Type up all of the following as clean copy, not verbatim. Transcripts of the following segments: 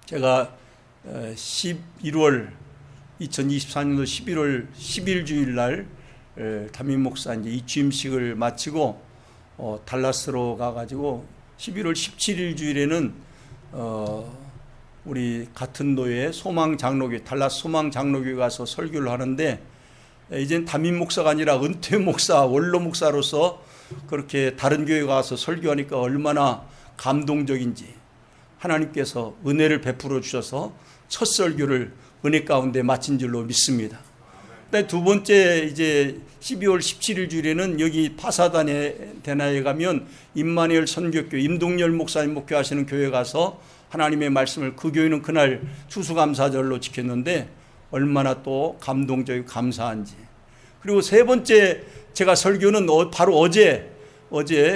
제가 2024년도 11월 10일 주일 날 담임 목사 이제 이취임식을 마치고 달라스로 가가지고 11월 17일 주일에는 우리 같은 도의 소망 장로교회, 달라스 소망 장로교회 가서 설교를 하는데, 이젠 담임 목사가 아니라 은퇴 목사, 원로 목사로서 그렇게 다른 교회 가서 설교하니까 얼마나 감동적인지, 하나님께서 은혜를 베풀어 주셔서 첫 설교를 은혜 가운데 마친 줄로 믿습니다. 두 번째 이제 12월 17일 주일에는 여기 파사다나에 가면 임마누엘 선교교 임동열 목사님 목회하시는 교회 가서 하나님의 말씀을, 그 교회는 그날 추수감사절로 지켰는데 얼마나 또 감동적이고 감사한지. 그리고 세 번째 제가 설교는 바로 어제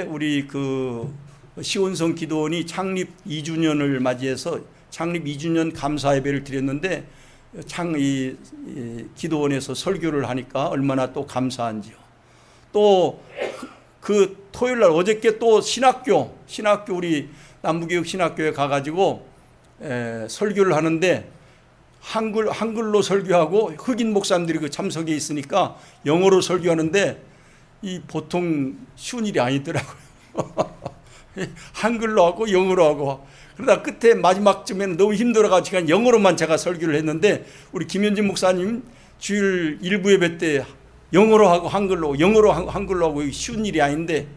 우리 그 시온성 기도원이 창립 2주년을 맞이해서 창립 2주년 감사 예배를 드렸는데, 이 기도원에서 설교를 하니까 얼마나 또 감사한지요. 또 그 토요일 날 어저께 또 신학교 우리 남부교육 신학교에 가가지고 설교를 하는데, 한글로 설교하고 흑인 목사님들이 그 참석해 있으니까 영어로 설교하는데 이 보통 쉬운 일이 아니더라고요. 한글로 하고 영어로 하고, 그러다 끝에 마지막쯤에는 너무 힘들어가지고 영어로만 제가 설교를 했는데, 우리 김현진 목사님 주일 일부 예배 때 영어로 하고 한글로, 영어로 하고 한글로 하고, 쉬운 일이 아닌데,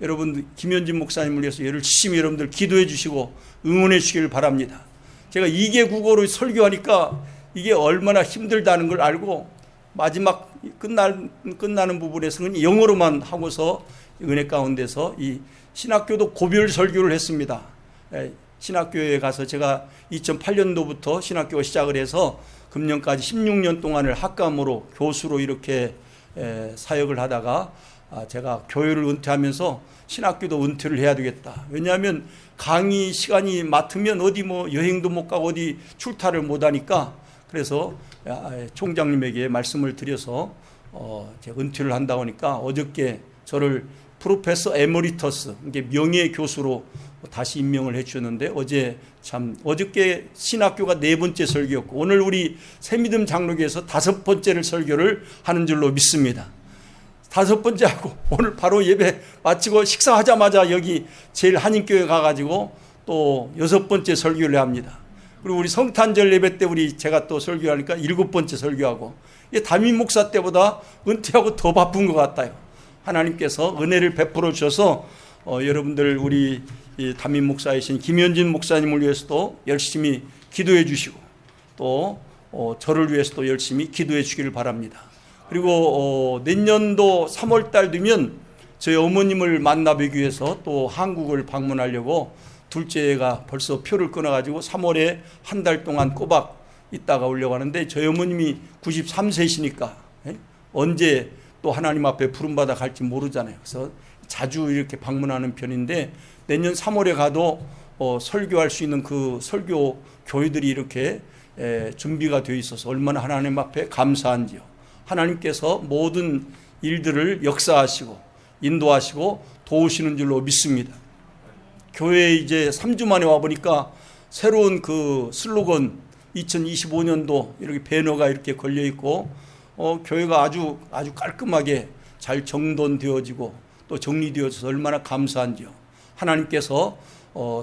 여러분 김현진 목사님을 위해서 열심히 여러분들 기도해 주시고 응원해 주시길 바랍니다. 제가 2개 국어로 설교하니까 이게 얼마나 힘들다는 걸 알고, 마지막 끝나는 부분에서는 영어로만 하고서 은혜 가운데서 이 신학교도 고별 설교를 했습니다. 신학교에 가서 제가 2008년도부터 신학교가 시작을 해서 금년까지 16년 동안을 학감으로 교수로 이렇게 사역을 하다가, 제가 교회를 은퇴하면서 신학교도 은퇴를 해야 되겠다. 왜냐하면 강의 시간이 맡으면 어디 뭐 여행도 못 가고 어디 출타를 못 하니까, 그래서 총장님에게 말씀을 드려서 제가 은퇴를 한다고 하니까 어저께 저를 프로페서 에머리터스, 이게 명예 교수로 다시 임명을 해 주셨는데, 어저께 신학교가 4번째 설교였고, 오늘 우리 새믿음 장로교에서 5번째를 설교를 하는 줄로 믿습니다. 5번째 하고 오늘 바로 예배 마치고 식사하자마자 여기 제일 한인교회 가가지고 또 6번째 설교를 합니다. 그리고 우리 성탄절 예배 때 제가 또 설교하니까 7번째 설교하고, 이게 담임 목사 때보다 은퇴하고 더 바쁜 것 같아요. 하나님께서 은혜를 베풀어 주셔서 여러분들 우리 담임 목사이신 김현진 목사님을 위해서도 열심히 기도해 주시고, 또 저를 위해서도 열심히 기도해 주기를 바랍니다. 그리고 내년도 3월 달 되면 저희 어머님을 만나 뵈기 위해서 또 한국을 방문하려고 둘째가 벌써 표를 끊어가지고 3월에 한 달 동안 꼬박 있다가 오려고 하는데, 저희 어머님이 93세시니까 언제 또 하나님 앞에 부름받아 갈지 모르잖아요. 그래서 자주 이렇게 방문하는 편인데, 내년 3월에 가도 설교할 수 있는 그 설교 교회들이 이렇게 준비가 되어 있어서 얼마나 하나님 앞에 감사한지요. 하나님께서 모든 일들을 역사하시고 인도하시고 도우시는 줄로 믿습니다. 교회에 이제 3주 만에 와보니까 새로운 그 슬로건 2025년도 이렇게 배너가 이렇게 걸려 있고, 교회가 아주 깔끔하게 잘 정돈되어지고 또 정리되어져서 얼마나 감사한지요. 하나님께서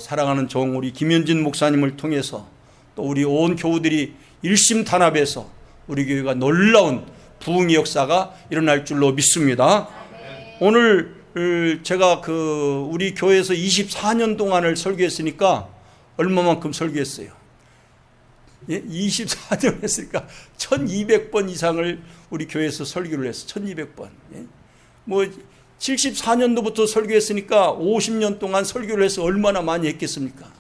사랑하는 종 우리 김현진 목사님을 통해서 또 우리 온 교우들이 일심단합해서 우리 교회가 놀라운 부흥의 역사가 일어날 줄로 믿습니다. 오늘 제가 우리 교회에서 24년 동안을 설교했으니까 얼마만큼 설교했어요? 24년 했으니까 1200번 이상을 우리 교회에서 설교를 했어. 1200번. 뭐 74년도부터 설교했으니까 50년 동안 설교를 해서 얼마나 많이 했겠습니까?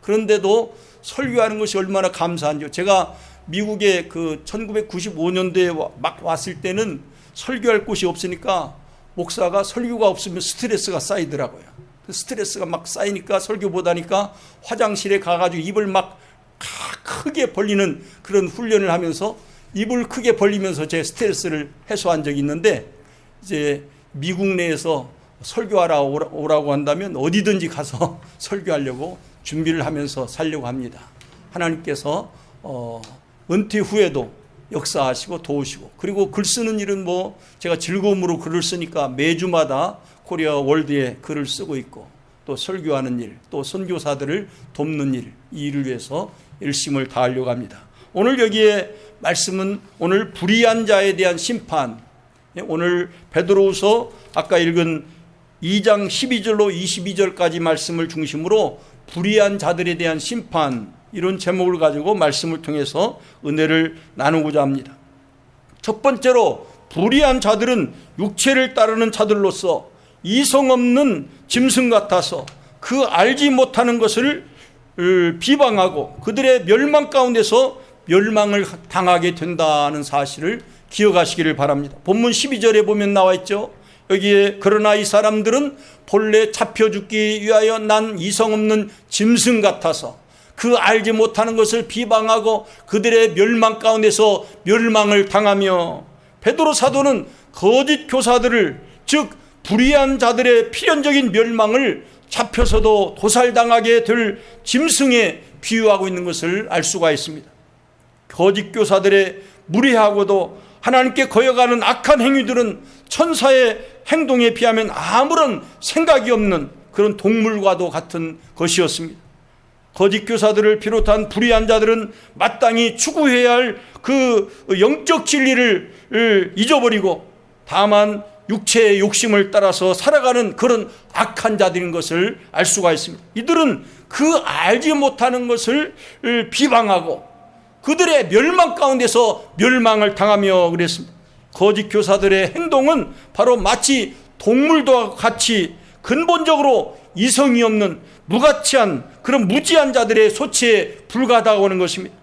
그런데도 설교하는 것이 얼마나 감사한지요. 제가 미국에 1995년도에 막 왔을 때는 설교할 곳이 없으니까 목사가 설교가 없으면 스트레스가 쌓이더라고요. 스트레스가 막 쌓이니까 설교 못하니까 화장실에 가가지고 입을 막 크게 벌리는 그런 훈련을 하면서 입을 크게 벌리면서 제 스트레스를 해소한 적이 있는데, 이제 미국 내에서 설교하러 오라고 한다면 어디든지 가서 설교하려고 준비를 하면서 살려고 합니다. 하나님께서 은퇴 후에도 역사하시고 도우시고, 그리고 글 쓰는 일은 뭐 제가 즐거움으로 글을 쓰니까 매주마다 코리아 월드에 글을 쓰고 있고, 또 설교하는 일, 또 선교사들을 돕는 일, 이 일을 위해서 열심을 다하려고 합니다. 오늘 여기에 말씀은 오늘 불의한 자에 대한 심판, 오늘 베드로후서 아까 읽은 2장 12절로 22절까지 말씀을 중심으로 불의한 자들에 대한 심판, 이런 제목을 가지고 말씀을 통해서 은혜를 나누고자 합니다. 첫 번째로, 불의한 자들은 육체를 따르는 자들로서 이성 없는 짐승 같아서 그 알지 못하는 것을 비방하고 그들의 멸망 가운데서 멸망을 당하게 된다는 사실을 기억하시기를 바랍니다. 본문 12절에 보면 나와 있죠. 여기에 그러나 이 사람들은 본래 잡혀 죽기 위하여 난 이성 없는 짐승 같아서 그 알지 못하는 것을 비방하고 그들의 멸망 가운데서 멸망을 당하며, 베드로 사도는 거짓 교사들을, 즉 불의한 자들의 필연적인 멸망을 잡혀서도 도살당하게 될 짐승에 비유하고 있는 것을 알 수가 있습니다. 거짓 교사들의 무례하고도 하나님께 거역하는 악한 행위들은 천사의 행동에 비하면 아무런 생각이 없는 그런 동물과도 같은 것이었습니다. 거짓 교사들을 비롯한 불의한 자들은 마땅히 추구해야 할 그 영적 진리를 잊어버리고 다만 육체의 욕심을 따라서 살아가는 그런 악한 자들인 것을 알 수가 있습니다. 이들은 그 알지 못하는 것을 비방하고 그들의 멸망 가운데서 멸망을 당하며 그랬습니다. 거짓 교사들의 행동은 바로 마치 동물과 같이 근본적으로 이성이 없는 무가치한 그런 무지한 자들의 소치에 불과하다고 하는 것입니다.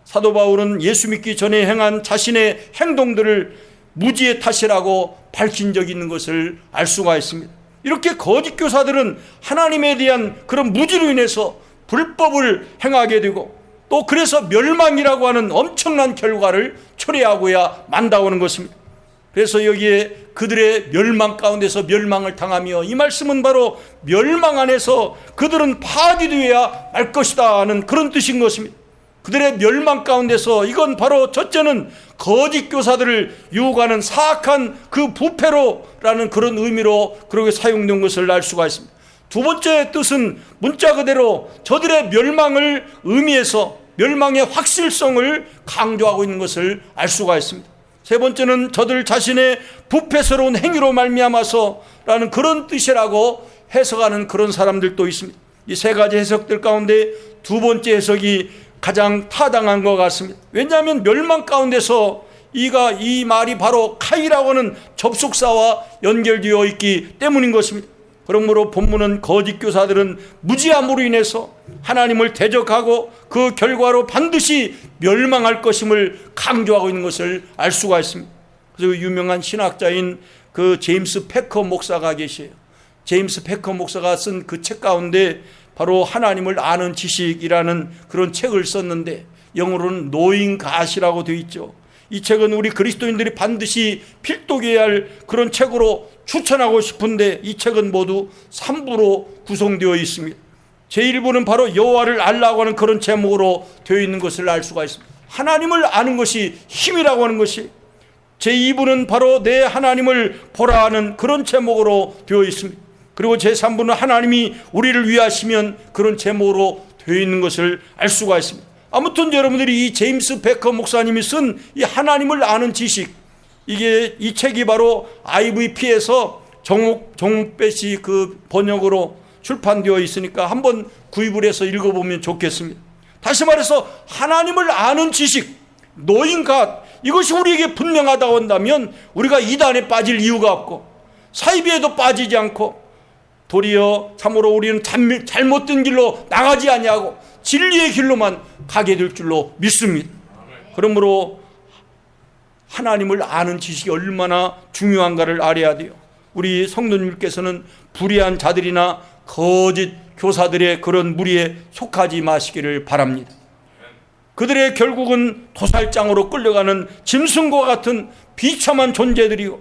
사도 바울은 예수 믿기 전에 행한 자신의 행동들을 무지의 탓이라고 밝힌 적이 있는 것을 알 수가 있습니다. 이렇게 거짓 교사들은 하나님에 대한 그런 무지로 인해서 불법을 행하게 되고, 또 그래서 멸망이라고 하는 엄청난 결과를 초래하고야 만다고 하는 것입니다. 그래서 여기에 그들의 멸망 가운데서 멸망을 당하며, 이 말씀은 바로 멸망 안에서 그들은 파괴되어야 말 것이다 하는 그런 뜻인 것입니다. 그들의 멸망 가운데서, 이건 바로 첫째는 거짓 교사들을 유혹하는 사악한 그 부패로라는 그런 의미로 그렇게 사용된 것을 알 수가 있습니다. 두 번째 뜻은 문자 그대로 저들의 멸망을 의미해서 멸망의 확실성을 강조하고 있는 것을 알 수가 있습니다. 세 번째는 저들 자신의 부패스러운 행위로 말미암아서라는 그런 뜻이라고 해석하는 그런 사람들도 있습니다. 이 세 가지 해석들 가운데 두 번째 해석이 가장 타당한 것 같습니다. 왜냐하면 멸망 가운데서 이 말이 바로 카이라고 하는 접속사와 연결되어 있기 때문인 것입니다. 그러므로 본문은 거짓 교사들은 무지함으로 인해서 하나님을 대적하고 그 결과로 반드시 멸망할 것임을 강조하고 있는 것을 알 수가 있습니다. 그래서 유명한 신학자인 그 제임스 패커 목사가 계세요. 제임스 패커 목사가 쓴 그 책 가운데 바로 하나님을 아는 지식이라는 그런 책을 썼는데, 영어로는 Knowing God이라고 되어 있죠. 이 책은 우리 그리스도인들이 반드시 필독해야 할 그런 책으로 추천하고 싶은데, 이 책은 모두 3부로 구성되어 있습니다. 제1부는 바로 여호와를 알라고 하는 그런 제목으로 되어 있는 것을 알 수가 있습니다. 하나님을 아는 것이 힘이라고 하는 것이. 제2부는 바로 내 하나님을 보라 하는 그런 제목으로 되어 있습니다. 그리고 제3부는 하나님이 우리를 위하시면 그런 제목으로 되어 있는 것을 알 수가 있습니다. 아무튼 여러분들이 이 제임스 베커 목사님이 쓴 이 하나님을 아는 지식, 이 책이 바로 IVP에서 정옥배씨 그 번역으로 출판되어 있으니까 한번 구입을 해서 읽어보면 좋겠습니다. 다시 말해서 하나님을 아는 지식, Knowing God, 이것이 우리에게 분명하다고 한다면 우리가 이단에 빠질 이유가 없고 사이비에도 빠지지 않고 도리어 참으로 우리는 잘못된 길로 나가지 아니하고 진리의 길로만 가게 될 줄로 믿습니다. 그러므로 하나님을 아는 지식이 얼마나 중요한가를 알아야 돼요. 우리 성도님께서는 불의한 자들이나 거짓 교사들의 그런 무리에 속하지 마시기를 바랍니다. 그들의 결국은 도살장으로 끌려가는 짐승과 같은 비참한 존재들이요,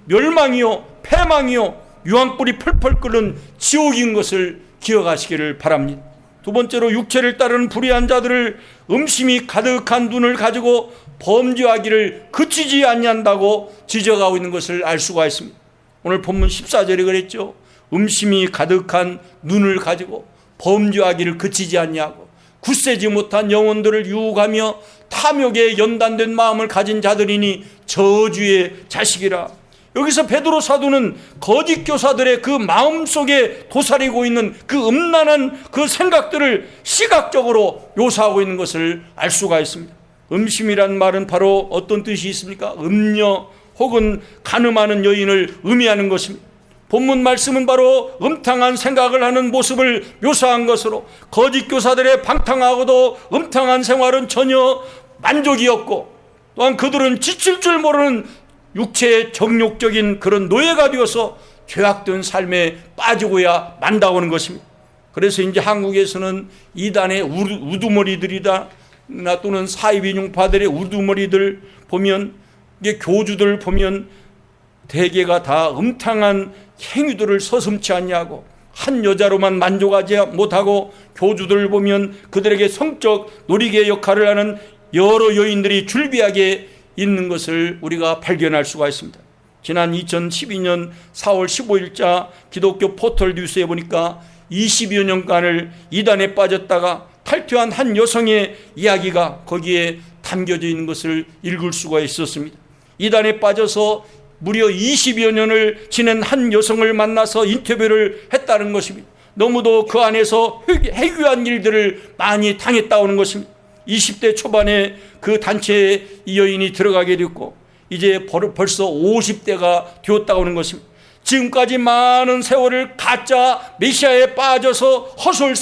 멸망이요, 패망이요, 유황불이 펄펄 끓는 지옥인 것을 기억하시기를 바랍니다. 두 번째로 육체를 따르는 불의한 자들을 음심이 가득한 눈을 가지고 범죄하기를 그치지 아니한다고 지적하고 있는 것을 알 수가 있습니다. 오늘 본문 14절에 그랬죠. 음심이 가득한 눈을 가지고 범죄하기를 그치지 아니하고 굳세지 못한 영혼들을 유혹하며 탐욕에 연단된 마음을 가진 자들이니 저주의 자식이라. 여기서 베드로 사도는 거짓 교사들의 그 마음속에 도사리고 있는 그 음란한 그 생각들을 시각적으로 묘사하고 있는 것을 알 수가 있습니다. 음심이란 말은 바로 어떤 뜻이 있습니까? 음녀 혹은 간음하는 여인을 의미하는 것입니다. 본문 말씀은 바로 음탕한 생각을 하는 모습을 묘사한 것으로 거짓 교사들의 방탕하고도 음탕한 생활은 전혀 만족이 없고 또한 그들은 지칠 줄 모르는 육체의 정욕적인 그런 노예가 되어서 죄악된 삶에 빠지고야 만다오는 것입니다. 그래서 이제 한국에서는 이단의 우두머리들이다 또는 사이비용파들의 우두머리들 보면 이게 교주들 보면 대개가 다 음탕한 행위들을 서슴지 않냐고 한 여자로만 만족하지 못하고 교주들 보면 그들에게 성적 놀이개 역할을 하는 여러 여인들이 줄비하게 있는 것을 우리가 발견할 수가 있습니다. 지난 2012년 4월 15일자 기독교 포털 뉴스에 보니까 20여 년간을 이단에 빠졌다가 탈퇴한 한 여성의 이야기가 거기에 담겨져 있는 것을 읽을 수가 있었습니다. 이단에 빠져서 무려 20여 년을 지낸 한 여성을 만나서 인터뷰를 했다는 것입니다. 너무도 그 안에서 해괴한 일들을 많이 당했다는 것입니다. 20대 초반에 그 단체에 이 여인이 들어가게 됐고 이제 벌써 50대가 되었다고 하는 것입니다. 지금까지 많은 세월을 가짜 메시아에 빠져서 허송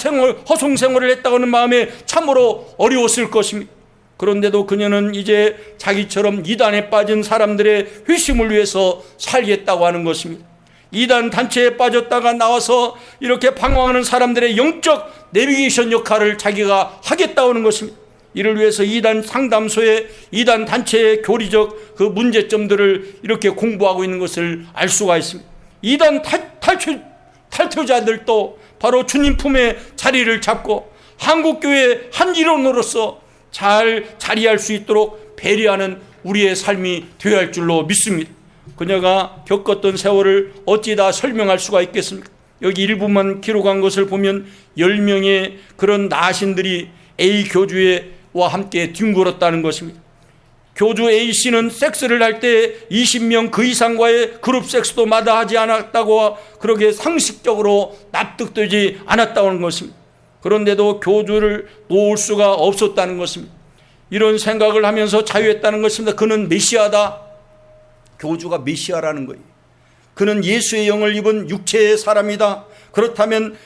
생활을 했다고 하는 마음에 참으로 어려웠을 것입니다. 그런데도 그녀는 이제 자기처럼 이단에 빠진 사람들의 회심을 위해서 살겠다고 하는 것입니다. 이단 단체에 빠졌다가 나와서 이렇게 방황하는 사람들의 영적 내비게이션 역할을 자기가 하겠다고 하는 것입니다. 이를 위해서 이단 상담소에 이단 단체의 교리적 그 문제점들을 이렇게 공부하고 있는 것을 알 수가 있습니다. 이단 탈퇴자들도 바로 주님 품에 자리를 잡고 한국교회의 한 일원으로서 잘 자리할 수 있도록 배려하는 우리의 삶이 되어야 할 줄로 믿습니다. 그녀가 겪었던 세월을 어찌 다 설명할 수가 있겠습니까? 여기 일부만 기록한 것을 보면 10명의 그런 나신들이 A 교주와 함께 뒹굴었다는 것입니다. 교주 A씨는 섹스를 할 때 20명 그 이상과의 그룹 섹스도 마다하지 않았다고 그렇게 상식적으로 납득되지 않았다는 것입니다. 그런데도 교주를 놓을 수가 없었다는 것입니다. 이런 생각을 하면서 자유했다는 것입니다. 그는 메시아다. 교주가 메시아라는 거예요. 그는 예수의 영을 입은 육체의 사람이다. 그렇다면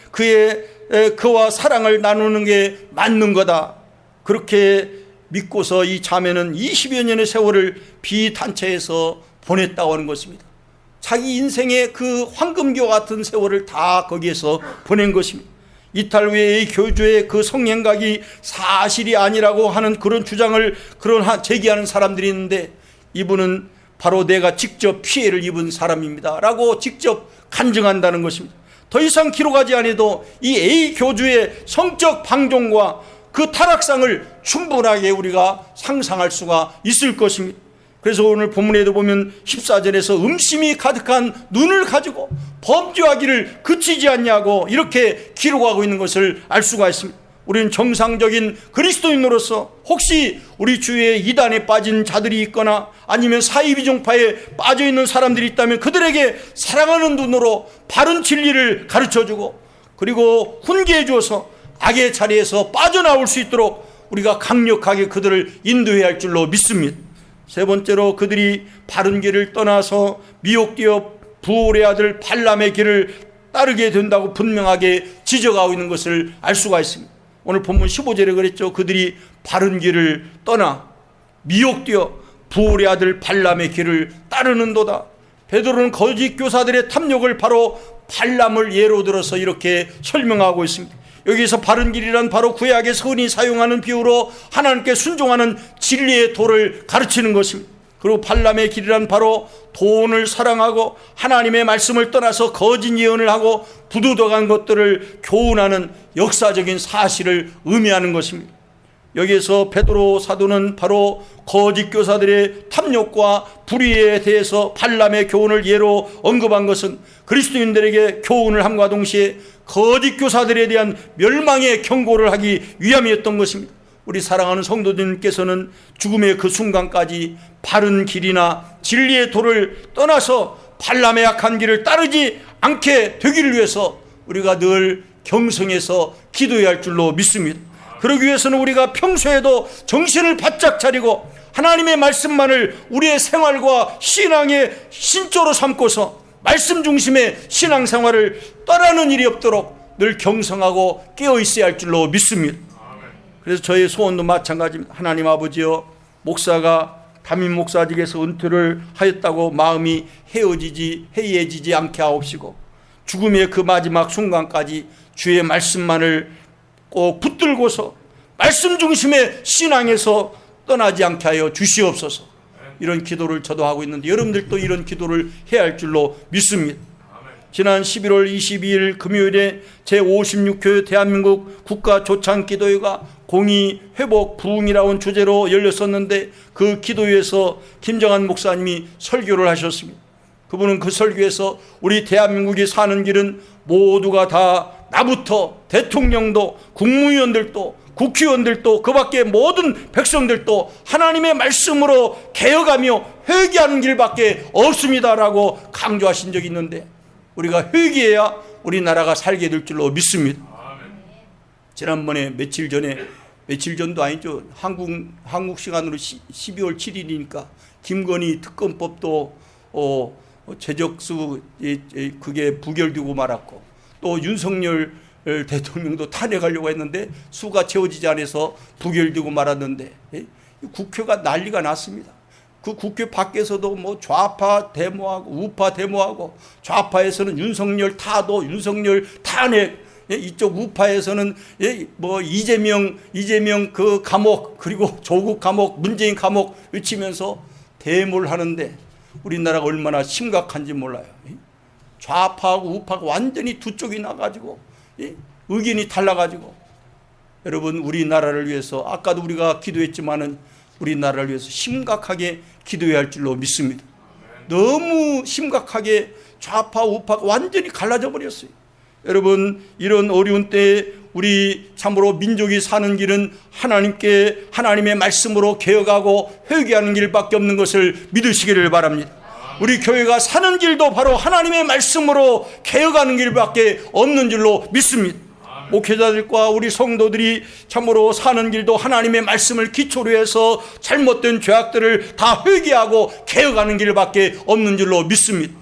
그와 사랑을 나누는 게 맞는 거다. 그렇게 믿고서 이 자매는 20여 년의 세월을 비단체에서 보냈다고 하는 것입니다. 자기 인생의 그 황금교 같은 세월을 다 거기에서 보낸 것입니다. 이탈 후에 이 교주의 그 성행각이 사실이 아니라고 하는 그런 주장을 제기하는 사람들이 있는데 이분은 바로 내가 직접 피해를 입은 사람입니다 라고 직접 간증한다는 것입니다. 더 이상 기록하지 않아도 이 A 교주의 성적 방종과 그 타락상을 충분하게 우리가 상상할 수가 있을 것입니다. 그래서 오늘 본문에도 보면 14절에서 음심이 가득한 눈을 가지고 범죄하기를 그치지 않냐고 이렇게 기록하고 있는 것을 알 수가 있습니다. 우리는 정상적인 그리스도인으로서 혹시 우리 주위에 이단에 빠진 자들이 있거나 아니면 사이비종파에 빠져있는 사람들이 있다면 그들에게 사랑하는 눈으로 바른 진리를 가르쳐주고 그리고 훈계해 주어서 악의 자리에서 빠져나올 수 있도록 우리가 강력하게 그들을 인도해야 할 줄로 믿습니다. 세 번째로 그들이 바른 길을 떠나서 미혹되어 부올의 아들 발람의 길을 따르게 된다고 분명하게 지적하고 있는 것을 알 수가 있습니다. 오늘 본문 15절에 그랬죠. 그들이 바른 길을 떠나 미혹되어 부올의 아들 발람의 길을 따르는도다. 베드로는 거짓 교사들의 탐욕을 바로 발람을 예로 들어서 이렇게 설명하고 있습니다. 여기서 바른 길이란 바로 구약에서 흔히 사용하는 비유로 하나님께 순종하는 진리의 도를 가르치는 것입니다. 그리고 발람의 길이란 바로 돈을 사랑하고 하나님의 말씀을 떠나서 거짓 예언을 하고 부도덕한 것들을 교훈하는 역사적인 사실을 의미하는 것입니다. 여기에서 베드로 사도는 바로 거짓 교사들의 탐욕과 불의에 대해서 발람의 교훈을 예로 언급한 것은 그리스도인들에게 교훈을 함과 동시에 거짓 교사들에 대한 멸망의 경고를 하기 위함이었던 것입니다. 우리 사랑하는 성도님께서는 죽음의 그 순간까지 바른 길이나 진리의 도를 떠나서 발람의 악한 길을 따르지 않게 되기를 위해서 우리가 늘 경성해서 기도해야 할 줄로 믿습니다. 그러기 위해서는 우리가 평소에도 정신을 바짝 차리고 하나님의 말씀만을 우리의 생활과 신앙의 신조로 삼고서 말씀 중심의 신앙생활을 떠나는 일이 없도록 늘 경성하고 깨어 있어야 할 줄로 믿습니다. 그래서 저의 소원도 마찬가지입니다. 하나님 아버지여, 목사가 담임 목사직에서 은퇴를 하였다고 마음이 해이해지지 않게 하옵시고 죽음의 그 마지막 순간까지 주의 말씀만을 꼭 붙들고서 말씀 중심의 신앙에서 떠나지 않게 하여 주시옵소서. 이런 기도를 저도 하고 있는데 여러분들도 이런 기도를 해야 할 줄로 믿습니다. 지난 11월 22일 금요일에 제56회 대한민국 국가조창기도회가 공의, 회복, 부흥이라는 주제로 열렸었는데 그 기도회에서 김정한 목사님이 설교를 하셨습니다. 그분은 그 설교에서 우리 대한민국이 사는 길은 모두가 다 나부터 대통령도 국무위원들도 국회의원들도 그 밖에 모든 백성들도 하나님의 말씀으로 개혁하며 회개하는 길밖에 없습니다라고 강조하신 적이 있는데 우리가 회개해야 우리나라가 살게 될 줄로 믿습니다. 지난번에 며칠 전도 아니죠. 한국 시간으로 12월 7일이니까 김건희 특검법도 제적수 그게 부결되고 말았고 또 윤석열 대통령도 탄핵하려고 했는데 수가 채워지지 않아서 부결되고 말았는데 국회가 난리가 났습니다. 그 국회 밖에서도 뭐 좌파 데모하고 우파 데모하고 좌파에서는 윤석열 타도 윤석열 탄핵, 이쪽 우파에서는 뭐 이재명 그 감옥 그리고 조국 감옥 문재인 감옥 외치면서 데모를 하는데 우리나라가 얼마나 심각한지 몰라요. 좌파하고 우파가 완전히 두 쪽이 나가지고 의견이 달라가지고 여러분 우리나라를 위해서 아까도 우리가 기도했지만은 우리나라를 위해서 심각하게 기도해야 할 줄로 믿습니다. 너무 심각하게 좌파 우파가 완전히 갈라져 버렸어요. 여러분 이런 어려운 때에 우리 참으로 민족이 사는 길은 하나님의 말씀으로 개혁하고 회개하는 길밖에 없는 것을 믿으시기를 바랍니다. 우리 교회가 사는 길도 바로 하나님의 말씀으로 개혁하는 길밖에 없는 줄로 믿습니다. 목회자들과 우리 성도들이 참으로 사는 길도 하나님의 말씀을 기초로 해서 잘못된 죄악들을 다 회개하고 개혁하는 길밖에 없는 줄로 믿습니다.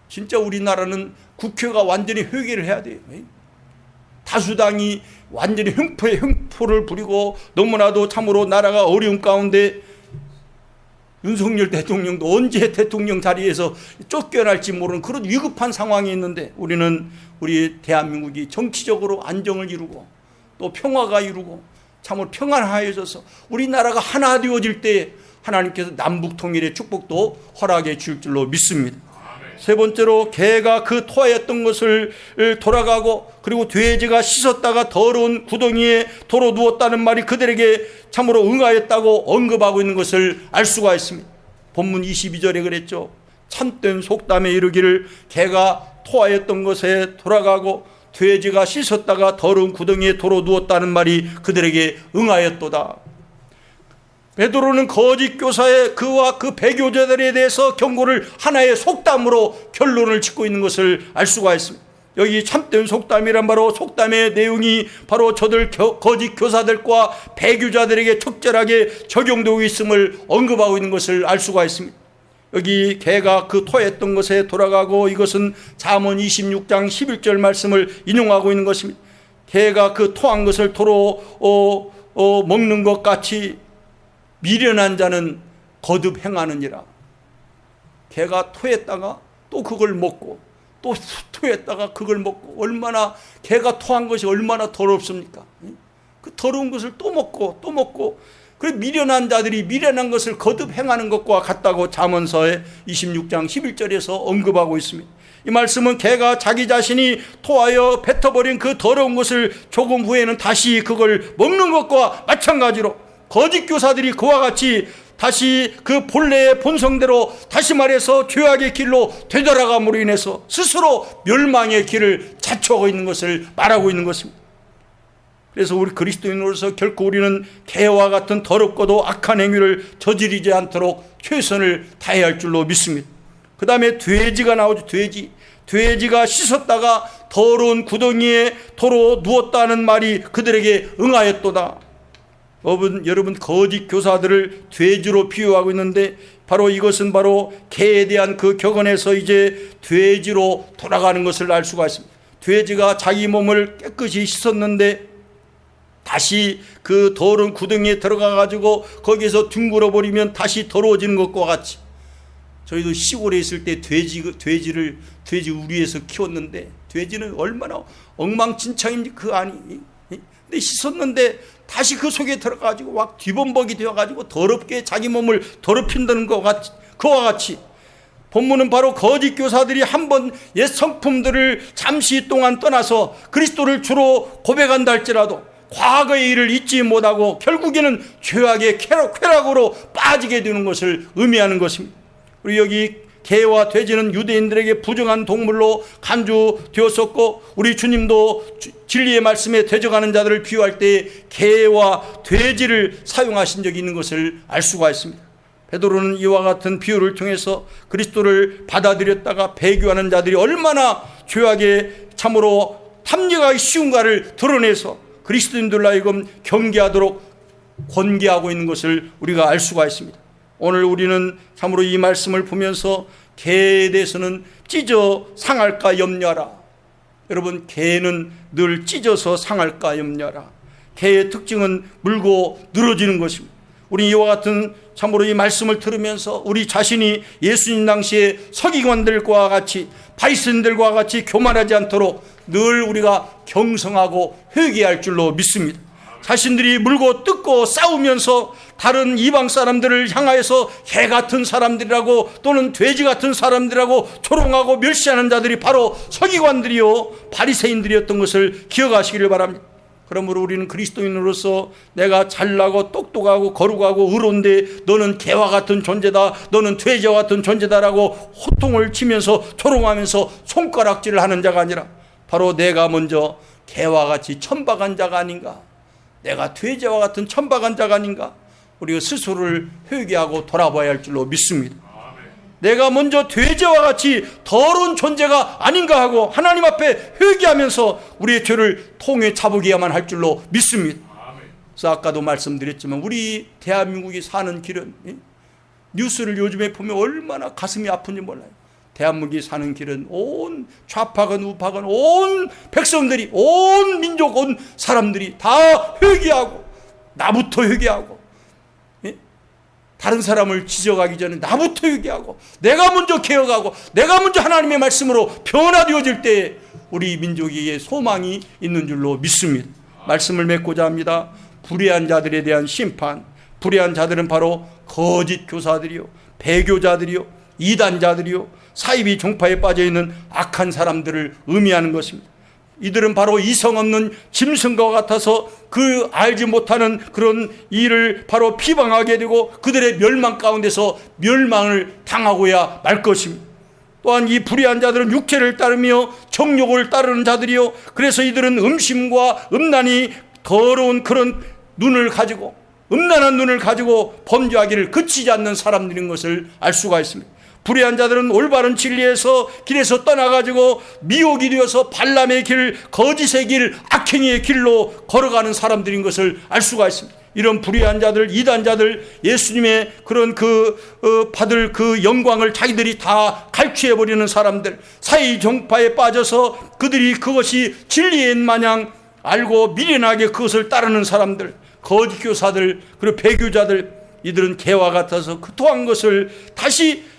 진짜 우리나라는 국회가 완전히 회개를 해야 돼요. 다수당이 완전히 횡포를 부리고 너무나도 참으로 나라가 어려운 가운데 윤석열 대통령도 언제 대통령 자리에서 쫓겨날지 모르는 그런 위급한 상황이 있는데 우리 대한민국이 정치적으로 안정을 이루고 또 평화가 이루고 참으로 평안하여져서 우리나라가 하나 되어질 때 하나님께서 남북 통일의 축복도 허락해 줄 줄로 믿습니다. 세 번째로 개가 그 토하였던 것을 돌아가고 그리고 돼지가 씻었다가 더러운 구덩이에 도로 누웠다는 말이 그들에게 참으로 응하였다고 언급하고 있는 것을 알 수가 있습니다. 본문 22절에 그랬죠. 참된 속담에 이르기를 개가 토하였던 것에 돌아가고 돼지가 씻었다가 더러운 구덩이에 도로 누웠다는 말이 그들에게 응하였도다. 베드로는 거짓 교사의 그와 그 배교자들에 대해서 경고를 하나의 속담으로 결론을 짓고 있는 것을 알 수가 있습니다. 여기 참된 속담이란 바로 속담의 내용이 바로 저들 거짓 교사들과 배교자들에게 적절하게 적용되고 있음을 언급하고 있는 것을 알 수가 있습니다. 여기 개가 그 토했던 것에 돌아가고 이것은 잠언 26장 11절 말씀을 인용하고 있는 것입니다. 개가 그 토한 것을 도로 먹는 것 같이 미련한 자는 거듭 행하느니라. 개가 토했다가 또 그걸 먹고 또 토했다가 그걸 먹고 얼마나 개가 토한 것이 얼마나 더럽습니까? 그 더러운 것을 또 먹고 그 미련한 자들이 미련한 것을 거듭 행하는 것과 같다고 잠언서의 26장 11절에서 언급하고 있습니다. 이 말씀은 개가 자기 자신이 토하여 뱉어버린 그 더러운 것을 조금 후에는 다시 그걸 먹는 것과 마찬가지로 거짓 교사들이 그와 같이 다시 그 본래의 본성대로, 다시 말해서 죄악의 길로 되돌아감으로 인해서 스스로 멸망의 길을 자초하고 있는 것을 말하고 있는 것입니다. 그래서 우리 그리스도인으로서 결코 우리는 개와 같은 더럽고도 악한 행위를 저지르지 않도록 최선을 다해야 할 줄로 믿습니다. 그 다음에 돼지가 나오죠. 돼지가 씻었다가 더러운 구덩이에 도로 누웠다는 말이 그들에게 응하였도다. 여러분 거짓 교사들을 돼지로 비유하고 있는데, 바로 이것은 바로 개에 대한 그 격언에서 이제 돼지로 돌아가는 것을 알 수가 있습니다. 돼지가 자기 몸을 깨끗이 씻었는데 다시 그 더러운 구덩이에 들어가 가지고 거기에서 뒹굴어 버리면 다시 더러워지는 것과 같이, 저희도 시골에 있을 때 돼지 우리에서 키웠는데, 돼지는 얼마나 엉망진창인지 그 안이. 근데 씻었는데 다시 그 속에 들어가가지고 막 뒤범벅이 되어가지고 더럽게 자기 몸을 더럽힌다는 그와 같이 본문은 바로 거짓 교사들이 한번 옛 성품들을 잠시 동안 떠나서 그리스도를 주로 고백한다 할지라도 과거의 일을 잊지 못하고 결국에는 죄악의 쾌락으로 빠지게 되는 것을 의미하는 것입니다. 우리 여기 개와 돼지는 유대인들에게 부정한 동물로 간주되었었고, 우리 주님도 진리의 말씀에 되져가는 자들을 비유할 때 개와 돼지를 사용하신 적이 있는 것을 알 수가 있습니다. 베드로는 이와 같은 비유를 통해서 그리스도를 받아들였다가 배교하는 자들이 얼마나 죄악에 참으로 탐닉하기 쉬운가를 드러내서 그리스도인들로 하여금 경계하도록 권계하고 있는 것을 우리가 알 수가 있습니다. 오늘 우리는 참으로 이 말씀을 보면서 개에 대해서는 찢어 상할까 염려하라. 여러분, 개는 늘 찢어서 상할까 염려하라. 개의 특징은 물고 늘어지는 것입니다. 우리 이와 같은 참으로 이 말씀을 들으면서 우리 자신이 예수님 당시에 서기관들과 같이 바리새인들과 같이 교만하지 않도록 늘 우리가 경성하고 회개할 줄로 믿습니다. 자신들이 물고 뜯고 싸우면서 다른 이방 사람들을 향하여서 개 같은 사람들이라고 또는 돼지 같은 사람들이라고 조롱하고 멸시하는 자들이 바로 서기관들이요 바리새인들이었던 것을 기억하시기를 바랍니다. 그러므로 우리는 그리스도인으로서 내가 잘나고 똑똑하고 거룩하고 의로운데 너는 개와 같은 존재다, 너는 돼지와 같은 존재다라고 호통을 치면서 조롱하면서 손가락질을 하는 자가 아니라 바로 내가 먼저 개와 같이 천박한 자가 아닌가, 내가 돼지와 같은 천박한 자가 아닌가, 우리가 스스로를 회개하고 돌아봐야 할 줄로 믿습니다. 내가 먼저 돼지와 같이 더러운 존재가 아닌가 하고 하나님 앞에 회개하면서 우리의 죄를 통해 잡으게야만 할 줄로 믿습니다. 그래서 아까도 말씀드렸지만 우리 대한민국이 사는 길은, 뉴스를 요즘에 보면 얼마나 가슴이 아픈지 몰라요. 대한민국이 사는 길은 온 좌파건 우파건 온 백성들이, 온 민족, 온 사람들이 다 회개하고, 나부터 회개하고, 다른 사람을 지적하기 전에 나부터 회개하고, 내가 먼저 개혁하고, 내가 먼저 하나님의 말씀으로 변화되어질 때 우리 민족에게 소망이 있는 줄로 믿습니다. 말씀을 맺고자 합니다. 불의한 자들에 대한 심판, 불의한 자들은 바로 거짓 교사들이요, 배교자들이요, 이단자들이요, 사이비 종파에 빠져있는 악한 사람들을 의미하는 것입니다. 이들은 바로 이성 없는 짐승과 같아서 그 알지 못하는 그런 일을 바로 비방하게 되고 그들의 멸망 가운데서 멸망을 당하고야 말 것입니다. 또한 이 불의한 자들은 육체를 따르며 정욕을 따르는 자들이요, 그래서 이들은 음심과 음란이 더러운 그런 눈을 가지고, 음란한 눈을 가지고 범죄하기를 그치지 않는 사람들인 것을 알 수가 있습니다. 불의한 자들은 올바른 진리에서 길에서 떠나가지고 미혹이 되어서 발람의 길, 거짓의 길, 악행의 길로 걸어가는 사람들인 것을 알 수가 있습니다. 이런 불의한 자들, 이단자들, 예수님의 그런 받을 그 영광을 자기들이 다 갈취해버리는 사람들, 사이 종파에 빠져서 그들이 그것이 진리인 마냥 알고 미련하게 그것을 따르는 사람들, 거짓 교사들, 그리고 배교자들, 이들은 개와 같아서 그 토한 것을 다시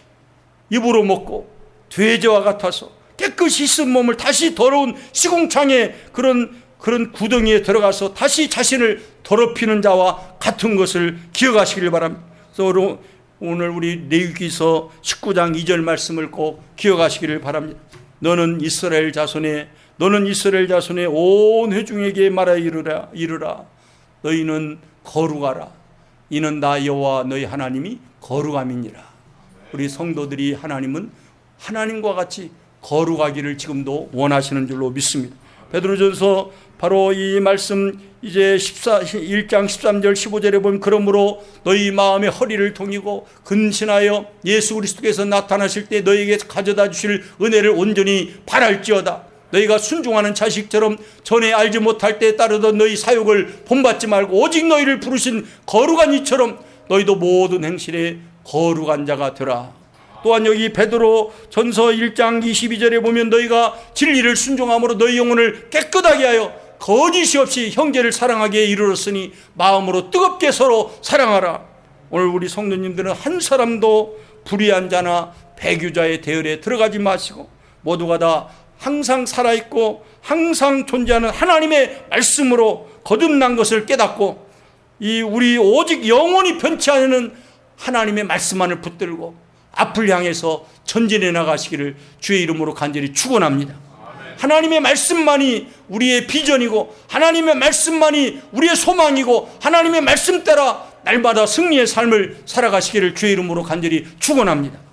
입으로 먹고 돼지와 같아서 깨끗이 씻은 몸을 다시 더러운 시궁창에 그런 그런 구덩이에 들어가서 다시 자신을 더럽히는 자와 같은 것을 기억하시길 바랍니다. 그래서 오늘 우리 레위기서 19장 2절 말씀을 꼭 기억하시기를 바랍니다. 너는 이스라엘 자손의 온 회중에게 말하여 이르라. 너희는 거룩하라. 이는 나 여호와 너희 하나님이 거룩함이니라. 우리 성도들이 하나님은 하나님과 같이 거룩하기를 지금도 원하시는 줄로 믿습니다. 베드로전서 바로 이 말씀 이제 1장 13절 15절에 보면 그러므로 너희 마음의 허리를 동이고 근신하여 예수 그리스도께서 나타나실 때 너희에게 가져다 주실 은혜를 온전히 바랄지어다. 너희가 순종하는 자식처럼 전에 알지 못할 때 따르던 너희 사욕을 본받지 말고 오직 너희를 부르신 거룩한 이처럼 너희도 모든 행실에 거룩한 자가 되라. 또한 여기 베드로 전서 1장 22절에 보면 너희가 진리를 순종함으로 너희 영혼을 깨끗하게 하여 거짓이 없이 형제를 사랑하기에 이르렀으니 마음으로 뜨겁게 서로 사랑하라. 오늘 우리 성도님들은 한 사람도 불의한 자나 배교자의 대열에 들어가지 마시고 모두가 다 항상 살아있고 항상 존재하는 하나님의 말씀으로 거듭난 것을 깨닫고 이 우리 오직 영원히 변치 않는 하나님의 말씀만을 붙들고 앞을 향해서 전진해 나가시기를 주의 이름으로 간절히 축원합니다. 하나님의 말씀만이 우리의 비전이고 하나님의 말씀만이 우리의 소망이고 하나님의 말씀 따라 날마다 승리의 삶을 살아가시기를 주의 이름으로 간절히 축원합니다.